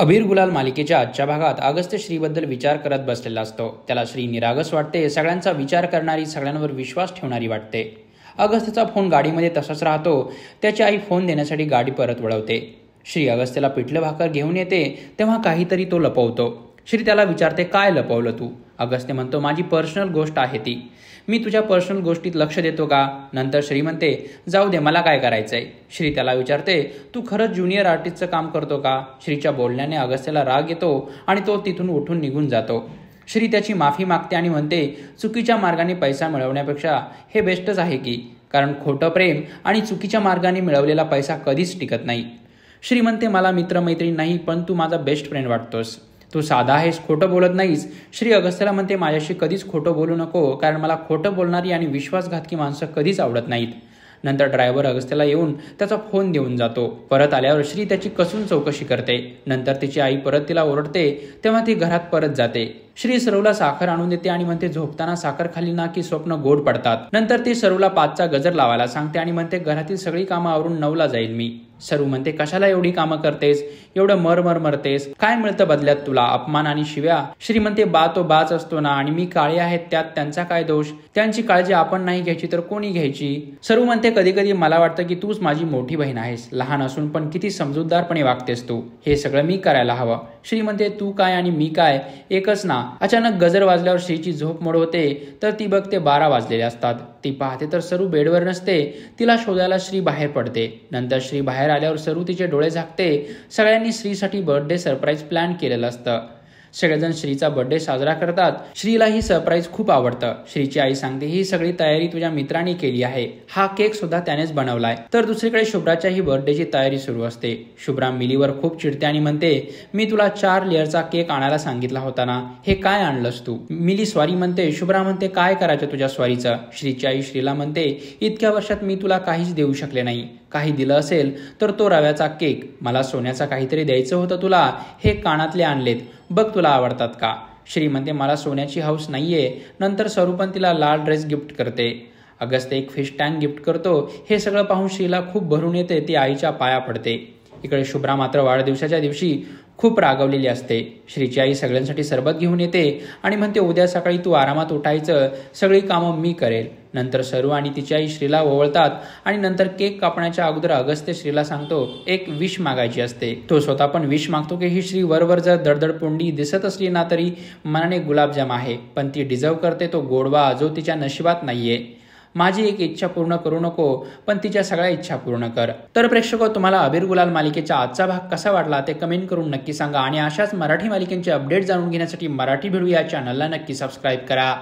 अबीर गुलाल मालिकेच्या आजच्या भागात अगस्त्य श्रीबद्दल विचार करत बसलेला असतो. त्याला श्री निरागस वाटते, सगळ्यांचा विचार करणारी, सगळ्यांवर विश्वास ठेवणारी वाटते. अगस्त्यचा फोन गाडीमध्ये तसाच राहतो. त्याची आई फोन देण्यासाठी गाडी परत वळवते. श्री अगस्त्यला पिठलं भाकर घेऊन येते तेव्हा काहीतरी तो लपवतो. श्री त्याला विचारते, काय लपवलं तू? अगस्त्य म्हणतो, माझी पर्सनल गोष्ट आहे ती. मी तुझ्या पर्सनल गोष्टीत लक्ष देतो का? नंतर श्री म्हणते, जाऊ दे, मला काय करायचंय? श्री त्याला विचारते, तू खरंच ज्युनियर आर्टिस्टचं काम करतो का? श्रीच्या बोलण्याने अगस्त्यला राग येतो आणि तो तिथून उठून निघून जातो. श्री त्याची माफी मागते आणि म्हणते, चुकीच्या मार्गाने पैसा मिळवण्यापेक्षा हे बेस्टच आहे की, कारण खोटं प्रेम आणि चुकीच्या मार्गाने मिळवलेला पैसा कधीच टिकत नाही. श्री म्हणते, मला मित्रमैत्रीण नाही, पण तू माझा बेस्ट फ्रेंड वाटतोस. तू साधा आहेस, खोटं बोलत नाहीस. श्री अगस्त्यला म्हणते, माझ्याशी कधीच खोटं बोलू नको, कारण मला खोटं बोलणारी आणि विश्वासघातकी माणसं कधीच आवडत नाहीत. नंतर ड्रायव्हर अगस्त्यला येऊन त्याचा फोन देऊन जातो. परत आल्यावर श्री त्याची कसून चौकशी करते. नंतर तिची आई परत तिला ओरडते तेव्हा ती घरात परत जाते. श्री सरूला साखर आणून देते आणि म्हणते, झोपताना साखर खाल्ली ना की स्वप्न गोड पडतात. नंतर ती सरूला 5चा गजर लावायला सांगते आणि म्हणते, घरातील सगळी कामं आवरून 9ला जाईल मी. सरू म्हणते, कशाला एवढी कामं करतेस, एवढं मरतेस, काय मिळतं बदल्यात तुला? अपमान आणि शिव्या. श्री म्हणते, बा तो बाच असतो ना, आणि मी काळे आहेत त्यात त्यांचा काय दोष? त्यांची काळजी आपण नाही घ्यायची तर कोणी घ्यायची? सरू म्हणते, कधी कधी मला वाटतं की तूच माझी मोठी बहीण आहेस. लहान असून पण किती समजूतदारपणे वागतेस तू. हे सगळं मी करायला हवं. श्री म्हणते, तू काय आणि मी काय एकच ना. अचानक गजर वाजल्यावर श्रीची झोप मोड होते तर ती बघते 12 वाजलेले असतात. ती पाहते तर सरू बेडवर नसते. तिला शोधायला श्री बाहेर पडते. नंतर श्री बाहेर आल्यावर सरू तिचे डोळे झाकते. सगळ्यांनी श्रीसाठी बर्थडे सरप्राईज प्लॅन केलेलं असतं. सगळेजण श्रीचा बर्थडे साजरा करतात. श्रीला ही सरप्राईज खूप आवडतं. श्रीची आई सांगते, ही सगळी तयारी तुझ्या मित्रांनी केली आहे. हा केक सुद्धा त्यानेच बनवलाय. तर दुसरीकडे शुभ्राच्या ही बर्थडेची तयारी सुरू असते. शुभ्रा मिलीवर खूप चिडते आणि म्हणते, मी तुला 4 लेअरचा केक आणायला सांगितला होता ना, हे काय आणलंस तू? मिली सॉरी म्हणते. शुभ्रा म्हणते, काय करायचं तुझ्या सॉरीचं? श्रीची आई श्रीला म्हणते, इतक्या वर्षात मी तुला काहीच देऊ शकले नाही. काही दिलं असेल तर तो रव्याचा केक. मला सोन्याचा काहीतरी द्यायचं होतं तुला. हे कानातले आणलेत, बघ तुला आवडतात का? श्री म्हणते, मला सोन्याची हौस नाहीये. नंतर सरू पण तिला लाल ड्रेस गिफ्ट करते. अगस्त्य एक फिश टँक गिफ्ट करतो. हे सगळं पाहून श्रीला खूप भरून येते. ती आईच्या पाया पडते. इकडे शुभ्रा मात्र वाढदिवसाच्या दिवशी खूप रागवलेली असते. श्रीची आई सगळ्यांसाठी सरबत घेऊन येते आणि म्हणते, उद्या सकाळी तू आरामात उठायचं, सगळी कामं मी करेल. नंतर सरू आणि तिची आई श्रीला ओवळतात आणि नंतर केक कापण्याच्या अगोदर अगस्त्य श्रीला सांगतो, एक विश मागायची असते. तो स्वतः पण विश मागतो की ही श्री वरवर जर दडदड पोंडी दिसत असली ना तरी मनाने गुलाबजाम आहे, पण ती डिझर्व करते तो गोडवा जो तिच्या नशिबात नाहीये. माझी एक इच्छा पूर्ण करू नको, पण तिच्या सगळ्या इच्छा पूर्ण कर. तर प्रेक्षको, तुम्हाला अबीर गुलाल मालिकेचा आजचा भाग कसा वाटला ते कमेंट करून नक्की सांगा आणि अशाच मराठी मालिकेचे अपडेट जाणून घेण्यासाठी मराठी भिडू या चॅनलला नक्की सबस्क्राईब करा.